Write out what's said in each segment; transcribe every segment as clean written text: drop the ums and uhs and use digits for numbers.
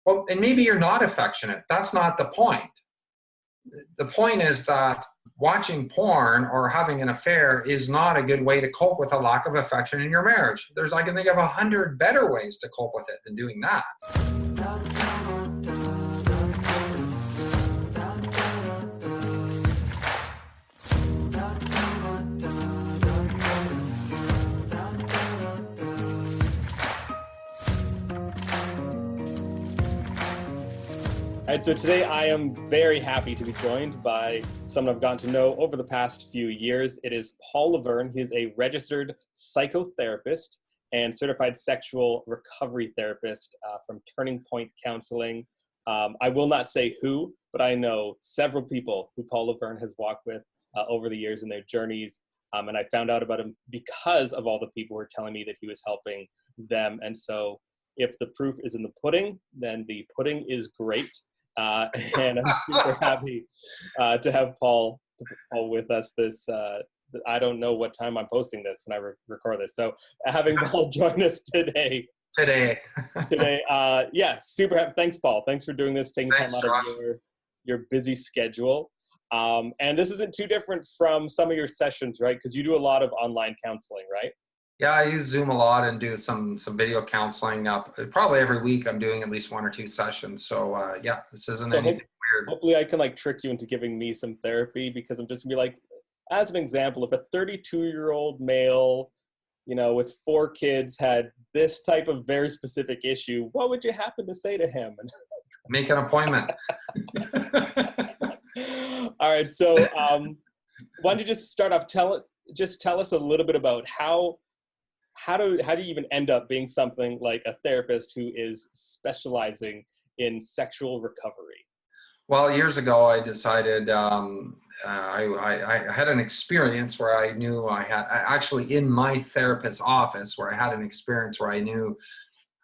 Well, and maybe you're not affectionate. That's not the point. The point is that watching porn or having an affair is not a good way to cope with a lack of affection in your marriage. I can think of 100 better ways to cope with it than doing that. And so today I am very happy to be joined by someone I've gotten to know over the past few years. It is Paul Lavergne. He is a registered psychotherapist and certified sexual recovery therapist from Turning Point Counseling. I will not say who, but I know several people who Paul Lavergne has walked with over the years in their journeys. And I found out about him because of all the people who were telling me that he was helping them. And so if the proof is in the pudding, then the pudding is great. And I'm super happy to have Paul with us this, I don't know what time I'm posting this when I record this. So having Paul join us today. Yeah, super happy. Thanks, Paul. Thanks for doing this, taking time out of your busy schedule. And this isn't too different from some of your sessions, right? Because you do a lot of online counseling, right? Yeah, I use Zoom a lot and do some video counseling. Probably every week I'm doing at least 1 or 2 sessions. So yeah, this isn't anything weird. Hopefully I can trick you into giving me some therapy, because I'm just gonna be like, as an example, if a 32-year-old male, with 4 kids had this type of very specific issue, what would you happen to say to him? Make an appointment. All right. So why don't you just start off, tell us a little bit about how do you even end up being something like a therapist who is specializing in sexual recovery? Well, years ago, I decided I had an experience where I knew actually in my therapist's office, where I had an experience where I knew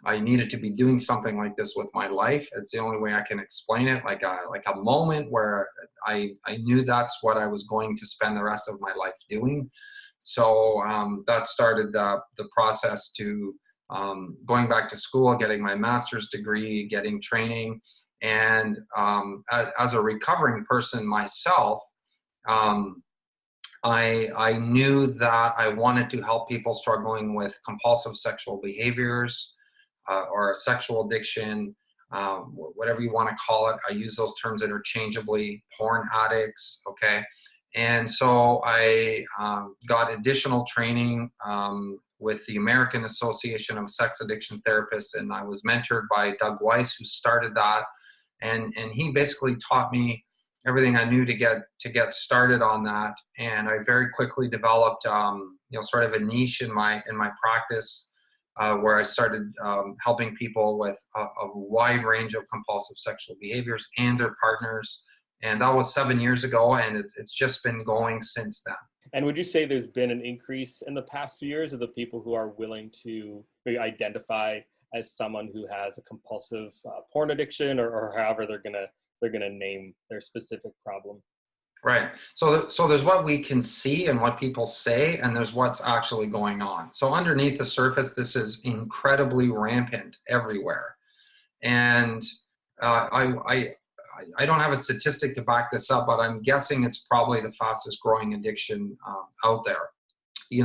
I needed to be doing something like this with my life. It's the only way I can explain it, like a moment where I knew that's what I was going to spend the rest of my life doing. So that started the process to going back to school, getting my master's degree, getting training. And as a recovering person myself, I knew that I wanted to help people struggling with compulsive sexual behaviors or sexual addiction, whatever you want to call it. I use those terms interchangeably, porn addicts, okay? And so I got additional training with the American Association of Sex Addiction Therapists, and I was mentored by Doug Weiss, who started that. And he basically taught me everything I knew to get started on that. And I very quickly developed, sort of a niche in my practice where I started helping people with a wide range of compulsive sexual behaviors and their partners. And that was 7 years ago, and it's just been going since then. And would you say there's been an increase in the past few years of the people who are willing to maybe identify as someone who has a compulsive porn addiction, or however they're gonna name their specific problem? Right. So there's what we can see and what people say, and there's what's actually going on. So underneath the surface, this is incredibly rampant everywhere. And I don't have a statistic to back this up, but I'm guessing it's probably the fastest growing addiction out there.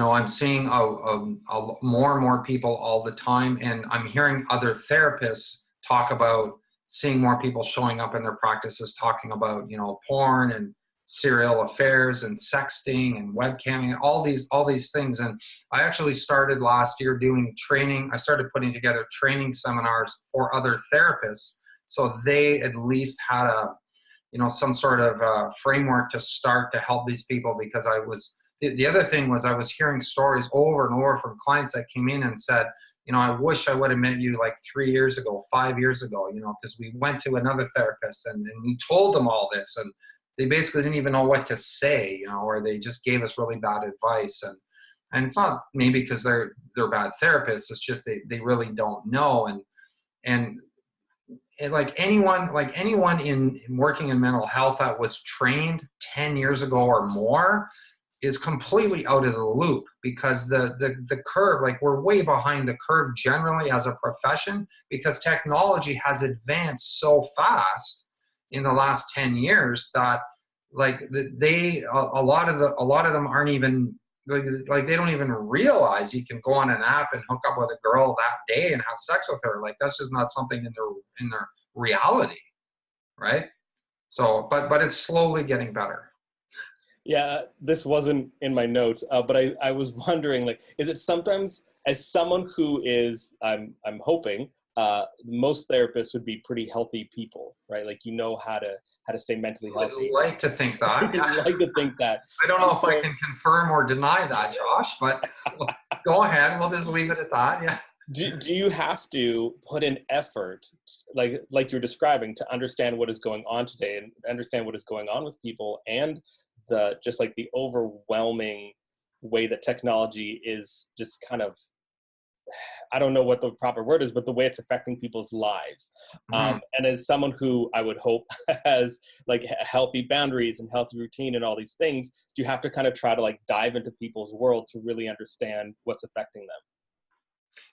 I'm seeing more and more people all the time, and I'm hearing other therapists talk about seeing more people showing up in their practices talking about, porn and serial affairs and sexting and webcamming, all these things. And I actually started last year doing training. I started putting together training seminars for other therapists, so they at least had some sort of framework to start to help these people. Because the other thing was I was hearing stories over and over from clients that came in and said, I wish I would have met you like 3 years ago, 5 years ago, because we went to another therapist and we told them all this, and they basically didn't even know what to say, or they just gave us really bad advice. And it's not maybe because they're bad therapists, it's just they really don't know. And like anyone in working in mental health that was trained 10 years ago or more, is completely out of the loop, because the curve, like we're way behind the curve generally as a profession, because technology has advanced so fast in the last 10 years that like a lot of them aren't even like they don't even realize you can go on an app and hook up with a girl that day and have sex with her. Like that's just not something in their reality, right? So but it's slowly getting better. Yeah, this wasn't in my notes, but I was wondering, like, is it sometimes, as someone who is, I'm hoping, most therapists would be pretty healthy people, right? Like, you know how to stay mentally healthy. I like to think that. I like to think that. I don't know if I can confirm or deny that, Josh, but go ahead. We'll just leave it at that. Yeah. Do you have to put in effort, like you're describing, to understand what is going on today and understand what is going on with people, and just like the overwhelming way that technology is just kind of, I don't know what the proper word is, but the way it's affecting people's lives. Mm-hmm. And as someone who I would hope has like healthy boundaries and healthy routine and all these things, do you have to kind of try to like dive into people's world to really understand what's affecting them?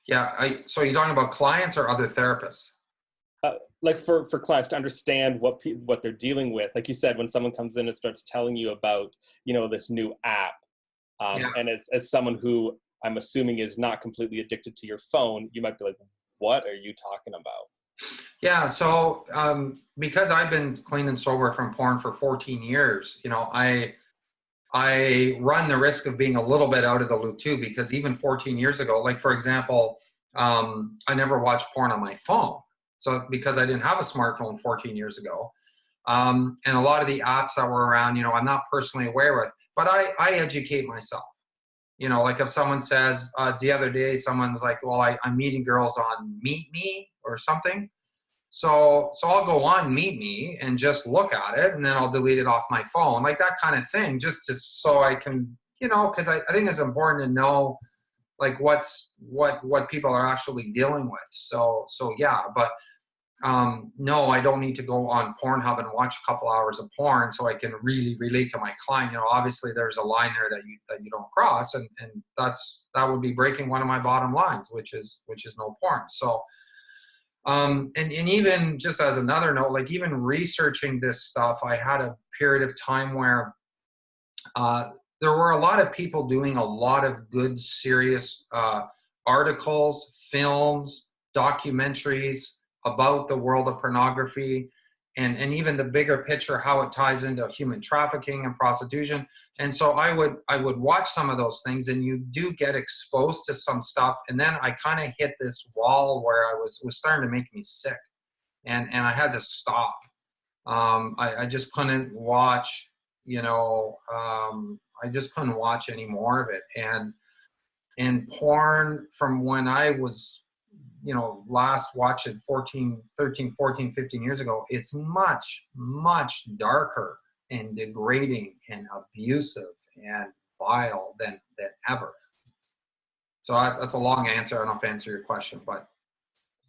Yeah. So you're talking about clients or other therapists? Like for clients to understand what they're dealing with. Like you said, when someone comes in and starts telling you about, this new app, Yeah. and as someone who I'm assuming is not completely addicted to your phone, you might be like, what are you talking about? Yeah. So because I've been clean and sober from porn for 14 years, I run the risk of being a little bit out of the loop too, because even 14 years ago, like for example, I never watched porn on my phone. So because I didn't have a smartphone 14 years ago. And a lot of the apps that were around, I'm not personally aware with, but I educate myself. Like if someone says, the other day, someone was like, well, I'm meeting girls on Meet Me or something. So I'll go on Meet Me and just look at it, and then I'll delete it off my phone, like that kind of thing, so I can, because I think it's important to know like what people are actually dealing with. So yeah, but no, I don't need to go on Pornhub and watch a couple hours of porn so I can really relate to my client. Obviously there's a line there that you don't cross, and that would be breaking one of my bottom lines, which is no porn. So and even just as another note, like even researching this stuff, I had a period of time where there were a lot of people doing a lot of good, serious articles, films, documentaries about the world of pornography, and even the bigger picture, how it ties into human trafficking and prostitution. And so I would watch some of those things, and you do get exposed to some stuff. And then I kind of hit this wall where I was starting to make me sick, and I had to stop. I just couldn't watch, I just couldn't watch any more of it. And porn from when I was, last watched it 13, 14, 15 years ago, it's much, much darker and degrading and abusive and vile than ever. So that's a long answer. I don't know if I answer your question, but,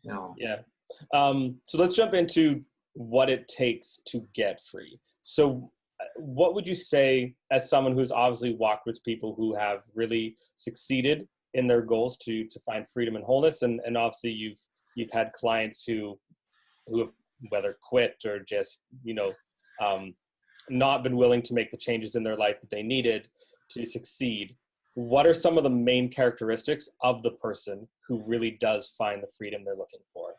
Yeah. So let's jump into what it takes to get free. So what would you say, as someone who's obviously walked with people who have really succeeded in their goals to find freedom and wholeness, and obviously you've had clients who have whether quit or just not been willing to make the changes in their life that they needed to succeed. What are some of the main characteristics of the person who really does find the freedom they're looking for?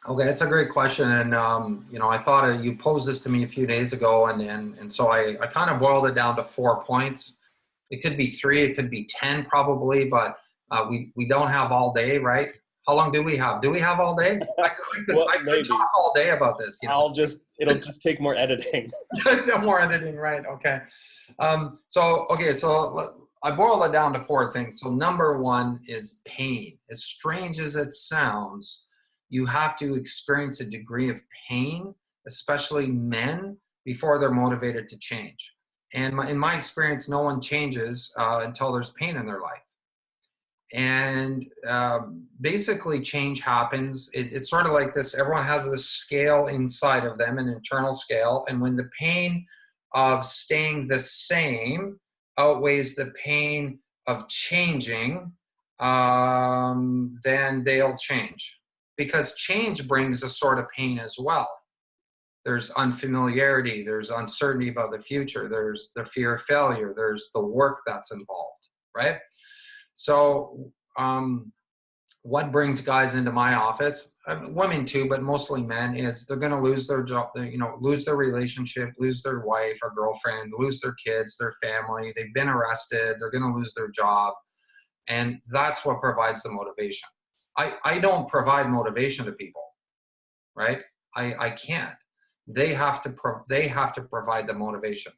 Okay, that's a great question. And, I thought you posed this to me a few days ago, and so I kind of boiled it down to 4 points. It could be 3, it could be 10 probably, but we don't have all day, right? How long do we have? Do we have all day? I could talk all day about this. It'll just take more editing. No more editing, right? Okay. So I boiled it down to 4 things. So number 1 is pain. As strange as it sounds, you have to experience a degree of pain, especially men, before they're motivated to change. And in my experience, no one changes until there's pain in their life. And basically change happens. It's sort of like this. Everyone has this scale inside of them, an internal scale. And when the pain of staying the same outweighs the pain of changing, then they'll change. Because change brings a sort of pain as well. There's unfamiliarity, there's uncertainty about the future, there's the fear of failure, there's the work that's involved, right? So what brings guys into my office, women too, but mostly men, is they're going to lose their job, lose their relationship, lose their wife or girlfriend, lose their kids, their family. They've been arrested. They're going to lose their job. And that's what provides the motivation. I don't provide motivation to people, right? I can't. They have to provide the motivation.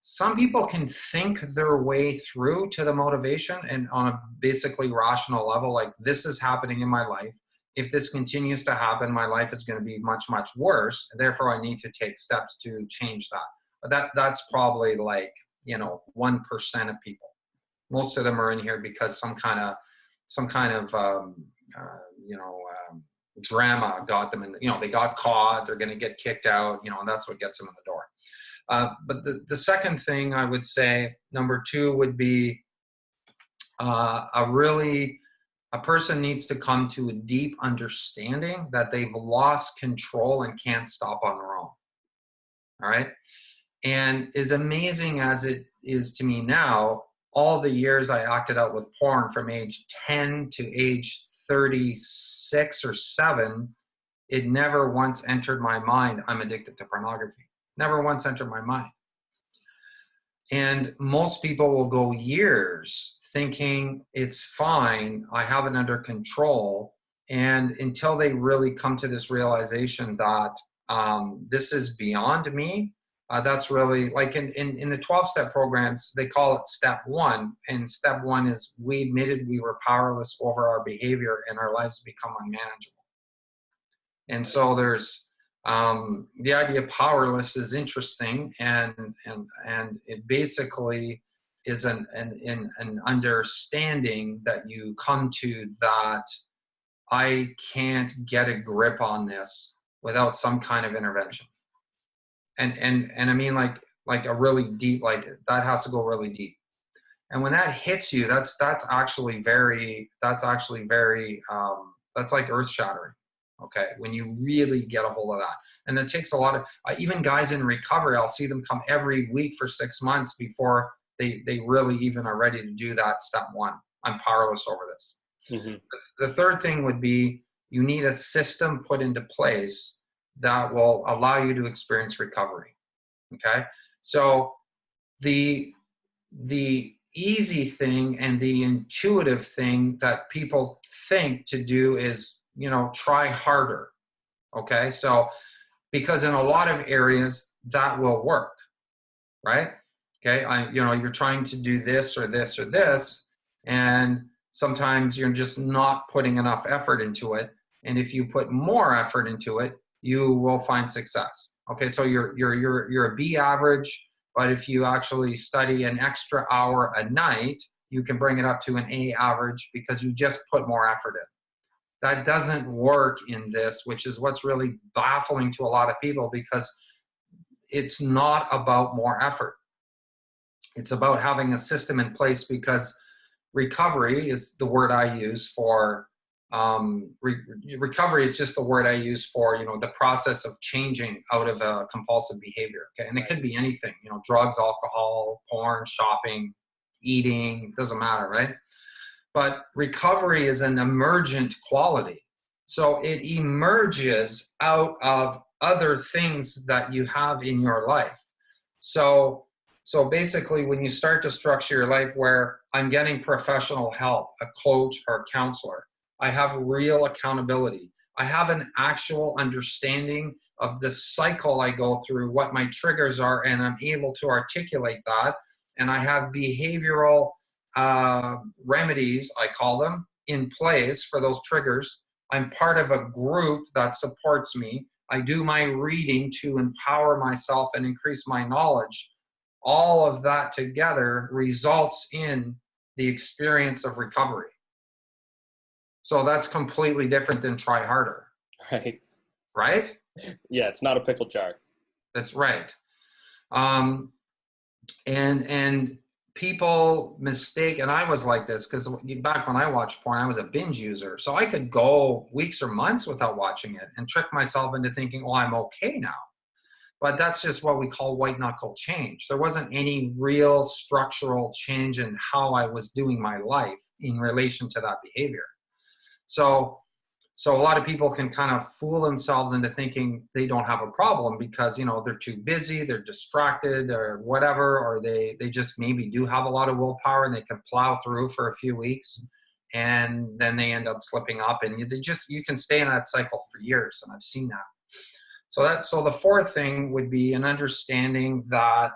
Some people can think their way through to the motivation, and on a basically rational level, like, this is happening in my life. If this continues to happen, my life is going to be much, much worse. And therefore, I need to take steps to change that. But that's probably like, 1% of people. Most of them are in here because some kind of drama got them in. They got caught. They're going to get kicked out. And that's what gets them in the door. But the second thing I would say, number 2, would be a person needs to come to a deep understanding that they've lost control and can't stop on their own. All right. And as amazing as it is to me now, all the years I acted out with porn from age 10 to age 36 or 7, it never once entered my mind I'm addicted to pornography. Never once entered my mind. And most people will go years thinking it's fine, I have it under control, and until they really come to this realization that this is beyond me. That's really like in the 12-step programs, they call it step 1. And step 1 is we admitted we were powerless over our behavior and our lives become unmanageable. And so there's the idea of powerless is interesting, and it basically is an understanding that you come to that I can't get a grip on this without some kind of intervention. And I mean like a really deep, like that has to go really deep. And when that hits you, that's actually very that's like earth shattering. Okay, when you really get a hold of that. And it takes a lot of, even guys in recovery, I'll see them come every week for 6 months before they really even are ready to do that step 1. I'm powerless over this. Mm-hmm. The third thing would be you need a system put into place that will allow you to experience recovery. Okay, so the easy thing and the intuitive thing that people think to do is, try harder. Okay, so because in a lot of areas that will work, right? Okay, you're trying to do this or this or this, and sometimes you're just not putting enough effort into it. And if you put more effort into it, you will find success. Okay, so you're a B average, but if you actually study an extra hour a night, you can bring it up to an A average because you just put more effort in. That doesn't work in this, which is what's really baffling to a lot of people, because it's not about more effort. It's about having a system in place, because recovery is the word I use for recovery is just the word I use for, the process of changing out of a compulsive behavior. Okay. And it could be anything, drugs, alcohol, porn, shopping, eating, doesn't matter, right? But recovery is an emergent quality. So it emerges out of other things that you have in your life. So basically, when you start to structure your life where I'm getting professional help, a coach or a counselor, I have real accountability. I have an actual understanding of the cycle I go through, what my triggers are, and I'm able to articulate that. And I have behavioral remedies, I call them, in place for those triggers. I'm part of a group that supports me. I do my reading to empower myself and increase my knowledge. All of that together results in the experience of recovery. So that's completely different than try harder. Right. Right? Yeah, it's not a pickle jar. That's right. And people mistake, and I was like this because back when I watched porn, I was a binge user. So I could go weeks or months without watching it and trick myself into thinking, oh, I'm okay now. But that's just what we call white knuckle change. There wasn't any real structural change in how I was doing my life in relation to that behavior. So a lot of people can kind of fool themselves into thinking they don't have a problem because, they're too busy, they're distracted or whatever, or they just maybe do have a lot of willpower and they can plow through for a few weeks and then they end up slipping up, and you can stay in that cycle for years. And I've seen that. So the fourth thing would be an understanding that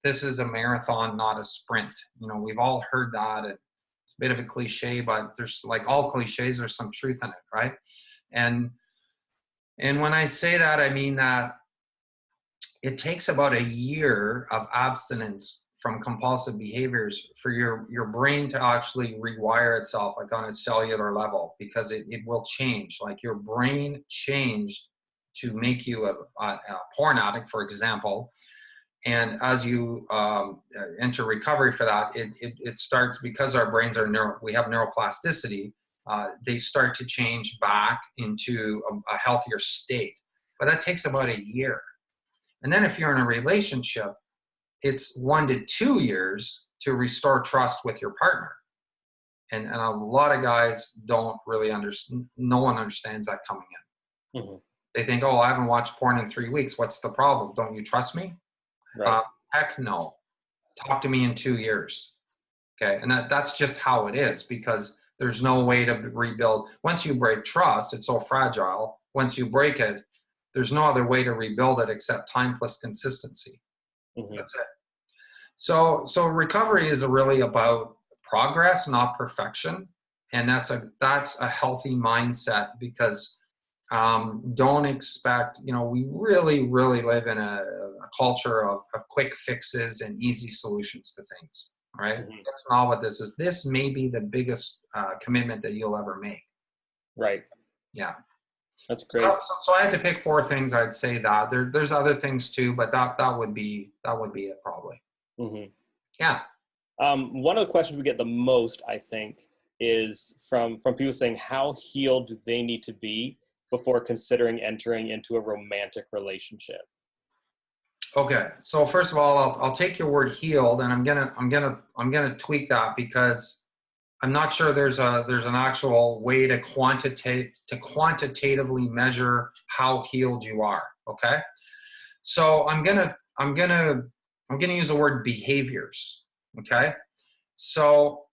this is a marathon, not a sprint. We've all heard that. It's a bit of a cliche, but there's, like all cliches, there's some truth in it, right? And when I say that, I mean that it takes about a year of abstinence from compulsive behaviors for your brain to actually rewire itself, like on a cellular level, because it will change. Like your brain changed to make you a porn addict, for example. And as you enter recovery for that, it starts, because our brains we have neuroplasticity, they start to change back into a healthier state. But that takes about a year. And then if you're in a relationship, it's 1 to 2 years to restore trust with your partner. And a lot of guys don't really understand, no one understands that coming in. Mm-hmm. They think, oh, I haven't watched porn in 3 weeks. What's the problem? Don't you trust me? Right. Heck no. Talk to me in 2 years. Okay. And that's just how it is, because there's no way to rebuild. Once you break trust, it's so fragile. Once you break it, there's no other way to rebuild it except time plus consistency. Mm-hmm. That's it. So recovery is really about progress, not perfection. And that's a healthy mindset, because don't expect, we really, really live in a culture of quick fixes and easy solutions to things, right? Mm-hmm. That's not what this is. This may be the biggest commitment that you'll ever make. Right. Yeah. That's great. So I had to pick 4 things. I'd say that there's other things too, but that would be it probably. Mm-hmm. Yeah. One of the questions we get the most, I think, is from people saying, how healed do they need to be before considering entering into a romantic relationship? Okay, so first of all, I'll take your word healed, and I'm gonna tweak that, because I'm not sure there's an actual way to quantitatively measure how healed you are. Okay, so I'm gonna use the word behaviors. Okay, so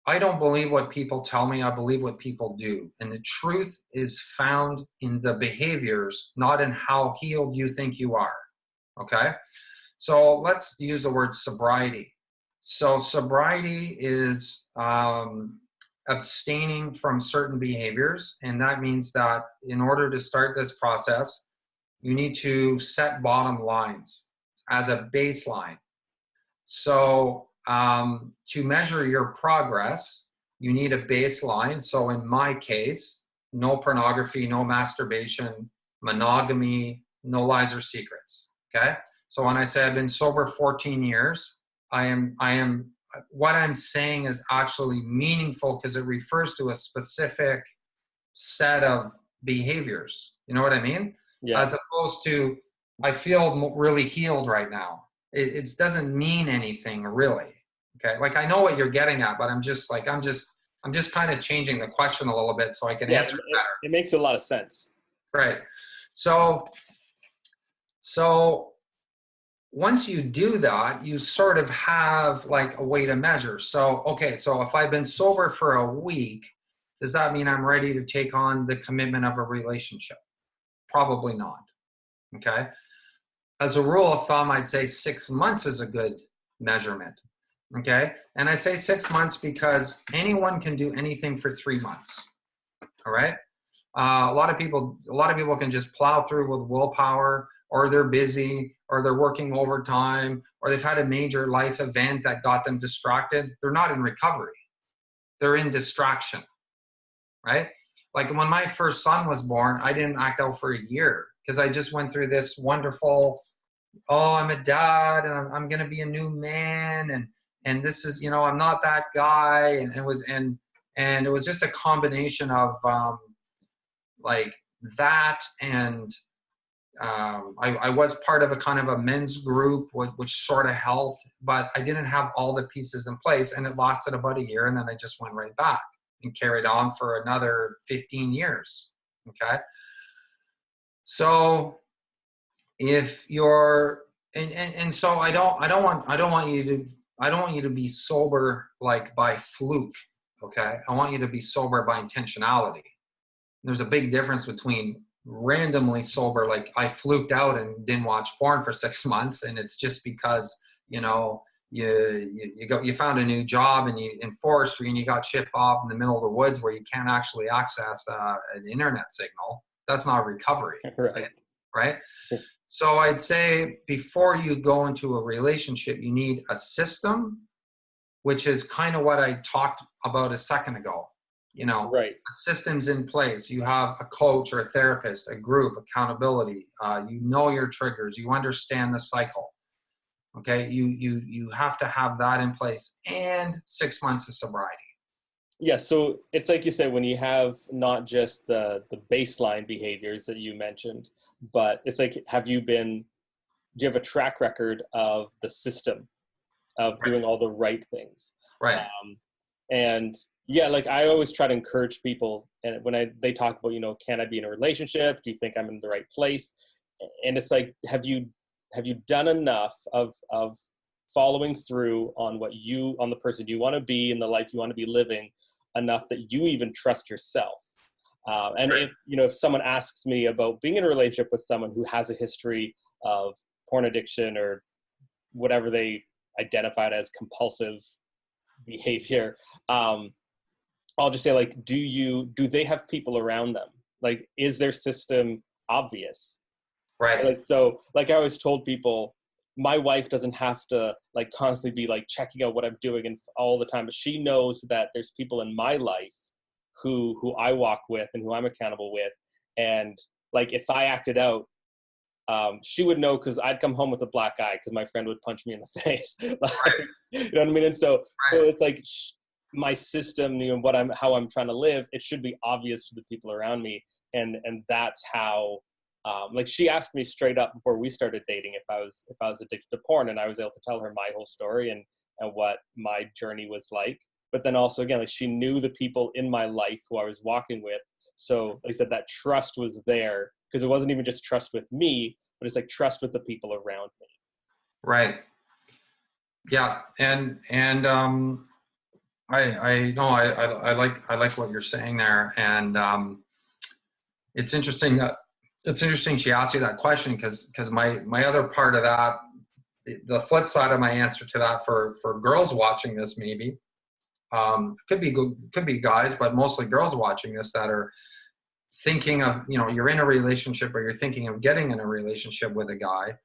I don't believe what people tell me. I believe what people do. And the truth is found in the behaviors, not in how healed you think you are. Okay? So let's use the word sobriety. So sobriety is abstaining from certain behaviors. And that means that in order to start this process, you need to set bottom lines as a baseline. So to measure your progress, you need a baseline. So in my case, no pornography, no masturbation, monogamy, no lies or secrets. Okay. So when I say I've been sober 14 years, I am, what I'm saying is actually meaningful, because it refers to a specific set of behaviors. You know what I mean? Yeah. As opposed to, I feel really healed right now. It doesn't mean anything really. Okay. Like, I know what you're getting at, but I'm just kind of changing the question a little bit so I can answer it better. It makes a lot of sense. Right. So once you do that, you sort of have like a way to measure. So, okay. So if I've been sober for a week, does that mean I'm ready to take on the commitment of a relationship? Probably not. Okay. As a rule of thumb, I'd say 6 months is a good measurement. Okay. And I say 6 months because anyone can do anything for 3 months. All right. A lot of people can just plow through with willpower, or they're busy, or they're working overtime, or they've had a major life event that got them distracted. They're not in recovery. They're in distraction. Right. Like when my first son was born, I didn't act out for a year, because I just went through this wonderful, oh, I'm a dad and I'm going to be a new man. and this is, I'm not that guy. And it was just a combination of like that. And I was part of a kind of a men's group, which sort of helped, but I didn't have all the pieces in place, and it lasted about a year, and then I just went right back and carried on for another 15 years. Okay. So if you're, and so I don't want you to be sober like by fluke. Okay. I want you to be sober by intentionality. There's a big difference between randomly sober, like I fluked out and didn't watch porn for 6 months, and it's just because you found a new job and you in forestry and you got shipped off in the middle of the woods where you can't actually access an internet signal. That's not recovery. Right? So I'd say before you go into a relationship, you need a system, which is kind of what I talked about a second ago. Right. Systems in place. You have a coach or a therapist, a group, accountability. You know your triggers. You understand the cycle. Okay. You have to have that in place, and 6 months of sobriety. Yeah. So it's like you said, when you have not just the baseline behaviors that you mentioned, but it's like, do you have a track record of the system of doing all the right things? Right. And yeah, like I always try to encourage people, and when they talk about, can I be in a relationship? Do you think I'm in the right place? And it's like, have you done enough of following through on on the person you want to be in the life you want to be living, enough that you even trust yourself? And right. if someone asks me about being in a relationship with someone who has a history of porn addiction or whatever they identified as compulsive behavior, I'll just say, like, do they have people around them? Like, is their system obvious? Right. Like, so, like I always told people, my wife doesn't have to like constantly be like checking out what I'm doing and all the time, but she knows that there's people in my life who I walk with and who I'm accountable with. And like, if I acted out, she would know, because I'd come home with a black eye because my friend would punch me in the face. Like, Right. You know what I mean? And so Right. it's like my system, how I'm trying to live, it should be obvious to the people around me. And that's how, like, she asked me straight up before we started dating if I was addicted to porn, and I was able to tell her my whole story and what my journey was like. But then also, again, like, she knew the people in my life who I was walking with. So like I said, that trust was there, because it wasn't even just trust with me, but it's like trust with the people around me. Right. Yeah. And I know I like what you're saying there. And it's interesting she asked you that question, because my other part of that, the flip side of my answer to that for girls watching this, maybe could be guys, but mostly girls watching this that are thinking of, you're in a relationship or you're thinking of getting in a relationship with a guy.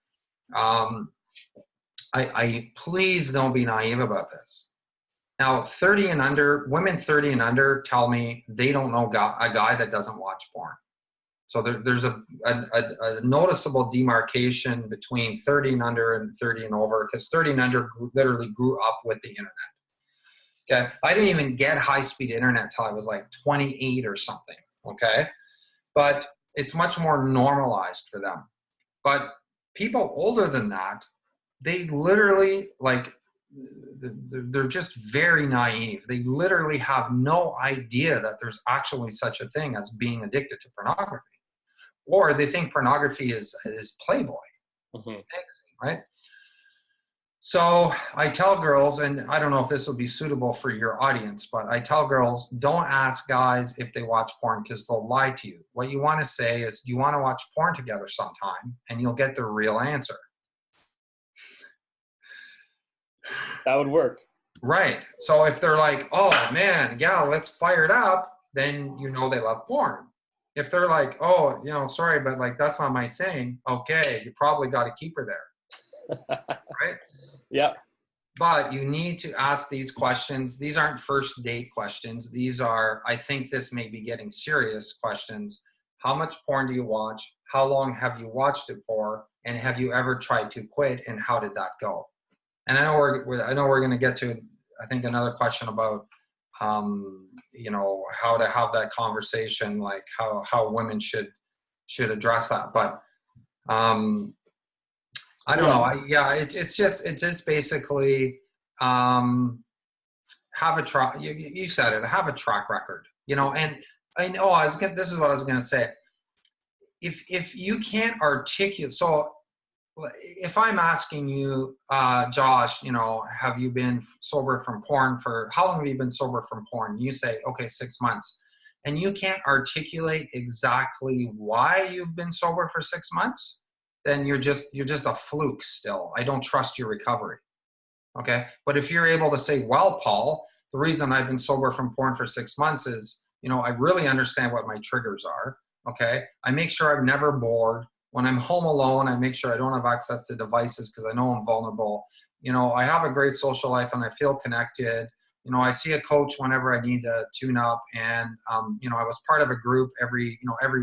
I please don't be naive about this. Now, 30 and under, women 30 and under tell me they don't know a guy that doesn't watch porn. So there's a noticeable demarcation between 30 and under and 30 and over, because 30 and under literally grew up with the internet. Okay, I didn't even get high-speed internet till I was like 28 or something. Okay, but it's much more normalized for them. But people older than that, they literally, like, they're just very naive. They literally have no idea that there's actually such a thing as being addicted to pornography. Or they think pornography is Playboy magazine, right? So I tell girls, and I don't know if this will be suitable for your audience, but I tell girls, don't ask guys if they watch porn, because they'll lie to you. What you want to say is, do you want to watch porn together sometime? And you'll get the real answer. That would work. Right. So if they're like, oh man, yeah, let's fire it up, then they love porn. If they're like, oh, sorry, but like, that's not my thing. Okay, you probably got to keep her there. Right? Yeah. But you need to ask these questions. These aren't first date questions. These are, I think this may be getting serious questions. How much porn do you watch? How long have you watched it for? And have you ever tried to quit? And how did that go? And I know we're going to get to, I think, another question about, you know, how to have that conversation, like how women should address that. But I don't know. It's just basically have a track. You said it. Have a track record. You know, and this is what I was going to say. If you can't articulate, so if I'm asking you, Josh, you know, have you been sober from porn how long have you been sober from porn? You say, okay, 6 months. And you can't articulate exactly why you've been sober for 6 months, then you're just a fluke still. I don't trust your recovery. Okay. But if you're able to say, well, Paul, the reason I've been sober from porn for 6 months is, you know, I really understand what my triggers are. Okay. I make sure I'm never bored. When I'm home alone, I make sure I don't have access to devices because I know I'm vulnerable. You know, I have a great social life and I feel connected. You know, I see a coach whenever I need to tune up. And, you know, I was part of a group every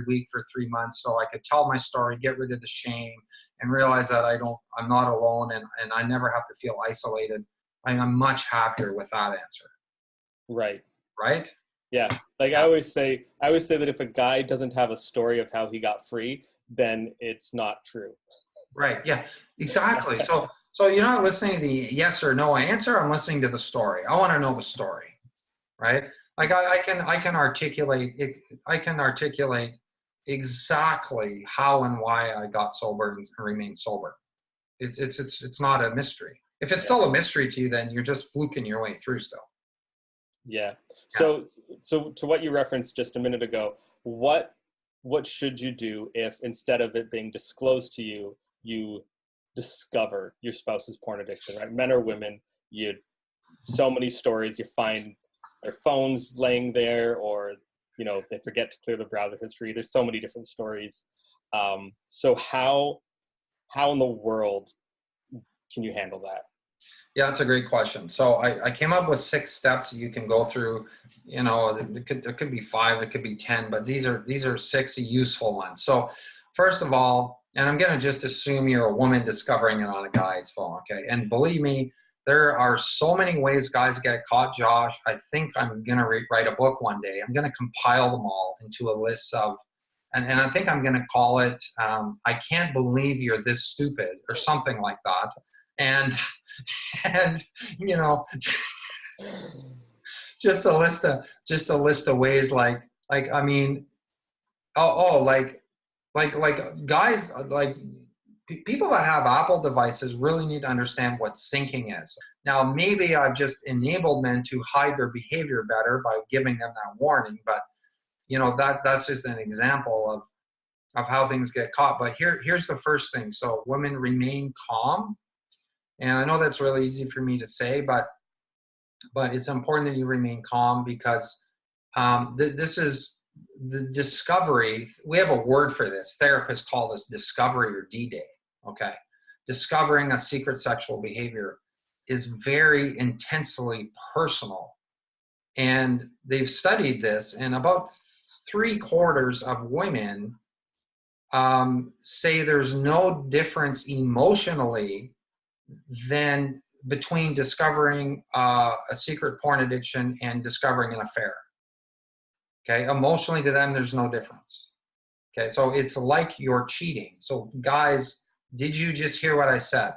week for 3 months. So I could tell my story, get rid of the shame, and realize that I'm not alone, and I never have to feel isolated. I'm much happier with that answer. Right. Right? Yeah. Like I always say that if a guy doesn't have a story of how he got free, then it's not true. Right. Yeah, exactly. So you're not listening to the yes or no answer. I'm listening to the story. I want to know the story. Right. Like I can articulate it. I can articulate exactly how and why I got sober and remain sober. It's not a mystery. If it's still a mystery to you, then you're just fluking your way through still. Yeah. So to what you referenced just a minute ago, what should you do if instead of it being disclosed to you, you discover your spouse's porn addiction, right? Men or women, so many stories, you find their phones laying there, or, you know, they forget to clear the browser history. There's so many different stories. So how in the world can you handle that? Yeah, that's a great question. So I came up with 6 steps you can go through. You know, it could be 5, it could be 10, but these are 6 useful ones. So first of all, and I'm going to just assume you're a woman discovering it on a guy's phone, okay? And believe me, there are so many ways guys get caught, Josh. I think I'm going to write a book one day. I'm going to compile them all into a list of, and I think I'm going to call it, I can't believe you're this stupid, or something like that. And you know, just a list of ways, like I mean, like guys, like people that have Apple devices really need to understand what syncing is. Now, maybe I've just enabled men to hide their behavior better by giving them that warning, but you know, that's just an example of how things get caught. But here's the first thing. So women, remain calm. And I know that's really easy for me to say, but it's important that you remain calm, because this is the discovery. We have a word for this. Therapists call this discovery, or D-Day. Okay. Discovering a secret sexual behavior is very intensely personal. And they've studied this, and about 3/4 of women say there's no difference emotionally than between discovering a secret porn addiction and discovering an affair. Okay, emotionally to them, there's no difference. Okay, so it's like you're cheating. So guys, did you just hear what I said?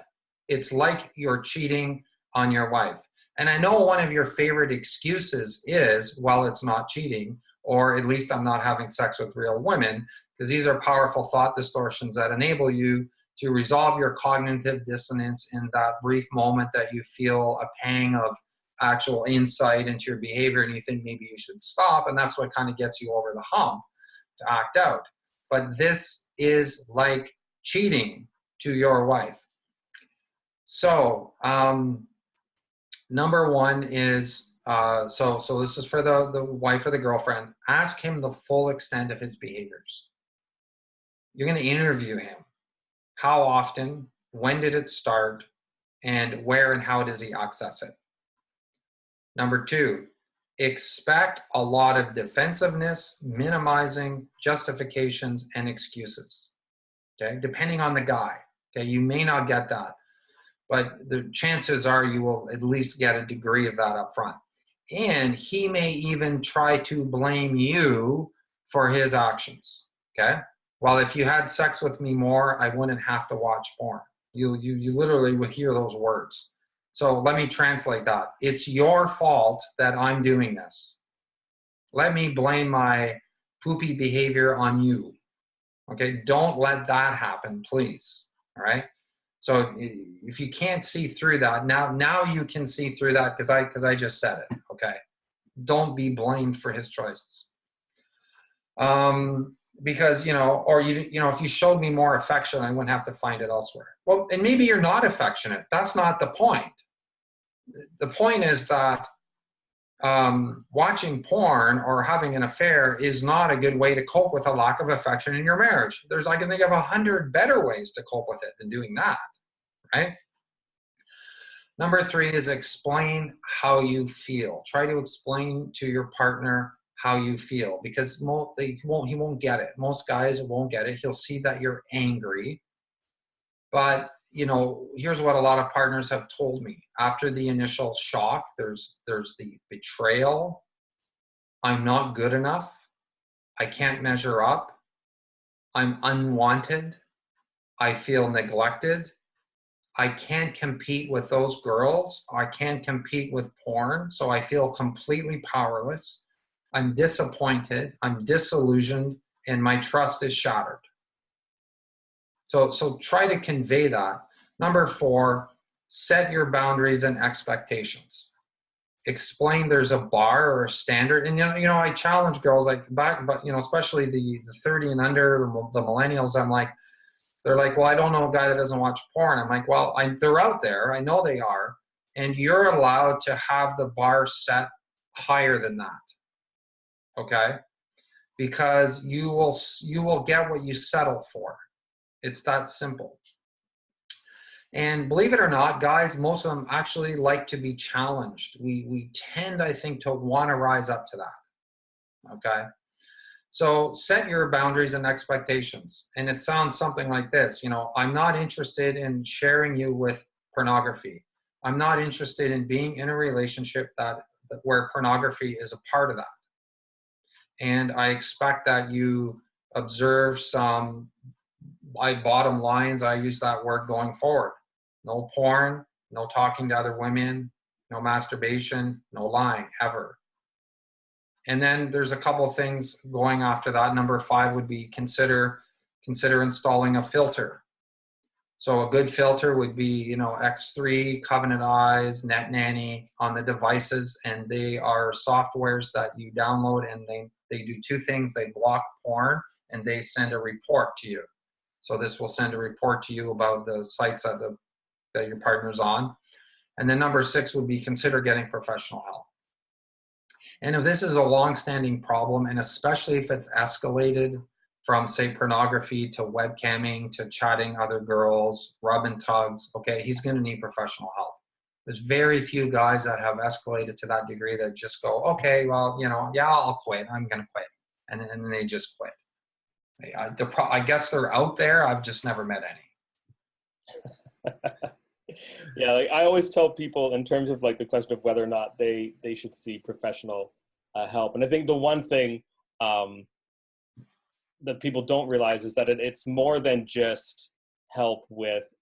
It's like you're cheating on your wife. And I know one of your favorite excuses is, well, it's not cheating, or at least I'm not having sex with real women, because these are powerful thought distortions that enable you to resolve your cognitive dissonance in that brief moment that you feel a pang of actual insight into your behavior and you think maybe you should stop. And that's what kind of gets you over the hump to act out. But this is like cheating to your wife. So, number one is, so this is for the wife or the girlfriend. Ask him the full extent of his behaviors. You're going to interview him. How often? When did it start? And where and how does he access it? Number 2, expect a lot of defensiveness, minimizing, justifications, and excuses. Okay, depending on the guy. Okay, you may not get that. but the chances are you will at least get a degree of that up front. And he may even try to blame you for his actions. Okay. Well, if you had sex with me more, I wouldn't have to watch porn. You literally would hear those words. So let me translate that. It's your fault that I'm doing this. Let me blame my poopy behavior on you. Okay. Don't let that happen, please. All right. So if you can't see through that, now you can see through that because I just said it. Okay. Don't be blamed for his choices. Because, or if you showed me more affection, I wouldn't have to find it elsewhere. Well, and maybe you're not affectionate. That's not the point. The point is that watching porn or having an affair is not a good way to cope with a lack of affection in your marriage. I can think of 100 better ways to cope with it than doing that, right? Number 3 is explain how you feel. Try to explain to your partner how you feel, because he won't get it. Most guys won't get it. He'll see that you're angry. But, here's what a lot of partners have told me. After the initial shock, there's the betrayal. I'm not good enough. I can't measure up. I'm unwanted. I feel neglected. I can't compete with those girls. I can't compete with porn. So I feel completely powerless. I'm disappointed. I'm disillusioned, and my trust is shattered. So try to convey that. Number 4, set your boundaries and expectations. Explain there's a bar or a standard. And, I challenge girls especially the 30 and under, the millennials. They're like, well, I don't know a guy that doesn't watch porn. I'm like, well, they're out there. I know they are. And you're allowed to have the bar set higher than that. Okay? Because you will get what you settle for. It's that simple. And believe it or not, guys, most of them actually like to be challenged. We tend, I think, to want to rise up to that. Okay? So set your boundaries and expectations. And it sounds something like this, I'm not interested in sharing you with pornography. I'm not interested in being in a relationship where pornography is a part of that. And I expect that you observe some bottom lines. I use that word going forward. No porn, no talking to other women, no masturbation, no lying, ever. And then there's a couple of things going after that. Number 5 would be consider installing a filter. So a good filter would be, X3, Covenant Eyes, Net Nanny on the devices, and they are softwares that you download, and they do 2 things. They block porn, and they send a report to you. So this will send a report to you about the sites that your partner's on. And then number 6 would be consider getting professional help. And if this is a long-standing problem, and especially if it's escalated from, say, pornography to webcamming to chatting other girls, rub and tugs, okay, he's going to need professional help. There's very few guys that have escalated to that degree that just go, okay, well, I'll quit. I'm going to quit. And then they just quit. I guess they're out there. I've just never met any. Yeah, I always tell people in terms of the question of whether or not they should see professional help. And I think the one thing that people don't realize is that it's more than just help with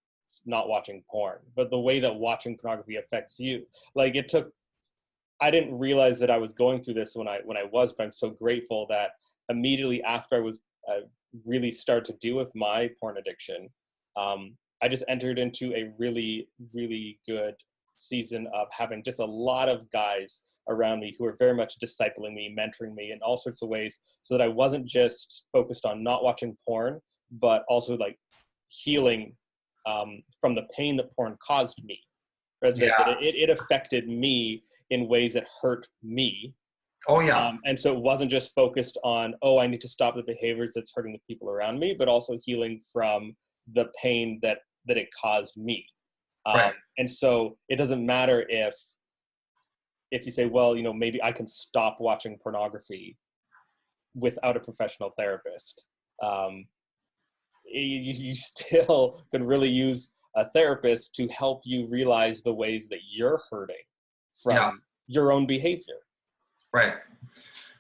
not watching porn, but the way that watching pornography affects you. I didn't realize that I was going through this when I was, but I'm so grateful that immediately after I was really start to deal with my porn addiction, I just entered into a really, really good season of having just a lot of guys around me who are very much discipling me, mentoring me in all sorts of ways, so that I wasn't just focused on not watching porn, but also healing from the pain that porn caused me. Right? Yes. That it affected me in ways that hurt me. Oh, yeah. And so it wasn't just focused on, I need to stop the behaviors that's hurting the people around me, but also healing from the pain that it caused me. Right. And so it doesn't matter if you say, well, maybe I can stop watching pornography without a professional therapist. You still could really use a therapist to help you realize the ways that you're hurting from Yeah. your own behavior. Right.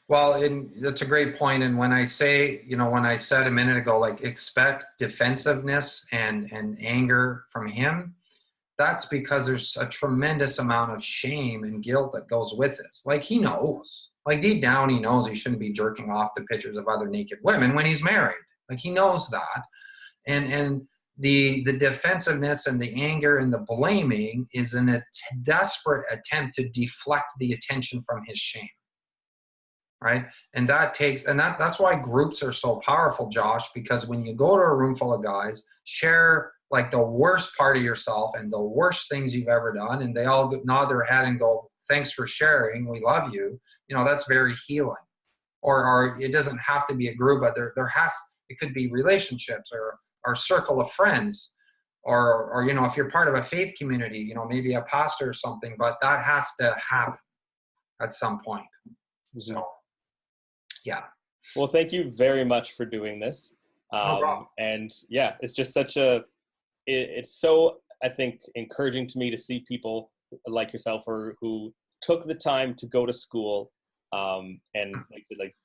Well, and that's a great point. And when I say, when I said a minute ago, like expect defensiveness and anger from him, that's because there's a tremendous amount of shame and guilt that goes with this. Like he knows, like deep down, he knows he shouldn't be jerking off to pictures of other naked women when he's married. Like he knows that. And the defensiveness and the anger and the blaming is a desperate attempt to deflect the attention from his shame. Right. And that's why groups are so powerful, Josh, because when you go to a room full of guys, share like the worst part of yourself and the worst things you've ever done, and they all nod their head and go, thanks for sharing, we love you, that's very healing. Or it doesn't have to be a group, but it could be relationships or circle of friends, or if you're part of a faith community, maybe a pastor or something, but that has to happen at some point. So yeah. Well, thank you very much for doing this. No problem. And yeah, it's just it's so, I think, encouraging to me to see people like yourself who took the time to go to school and like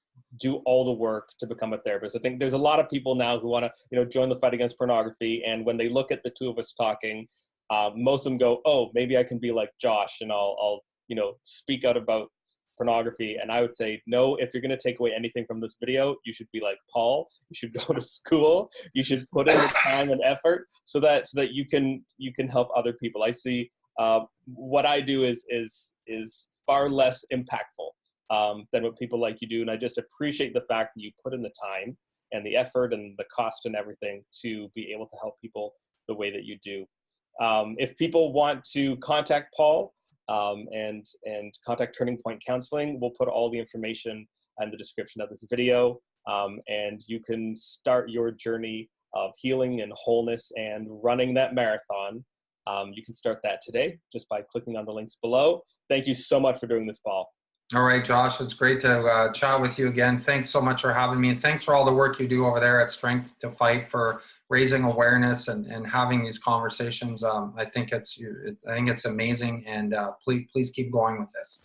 do all the work to become a therapist. I think there's a lot of people now who want to, join the fight against pornography. And when they look at the two of us talking, most of them go, oh, maybe I can be like Josh and I'll speak out about pornography. And I would say, no, if you're going to take away anything from this video, you should be like Paul. You should go to school. You should put in the time and effort so that you can help other people. I see what I do is far less impactful than what people like you do. And I just appreciate the fact that you put in the time and the effort and the cost and everything to be able to help people the way that you do. If people want to contact Paul, and contact Turning Point Counseling, we'll put all the information in the description of this video, and you can start your journey of healing and wholeness and running that marathon. You can start that today just by clicking on the links below. Thank you so much for doing this, Paul. All right, Josh, it's great to chat with you again. Thanks so much for having me, and thanks for all the work you do over there at Strength to Fight for raising awareness and having these conversations. I think it's amazing, and please keep going with this.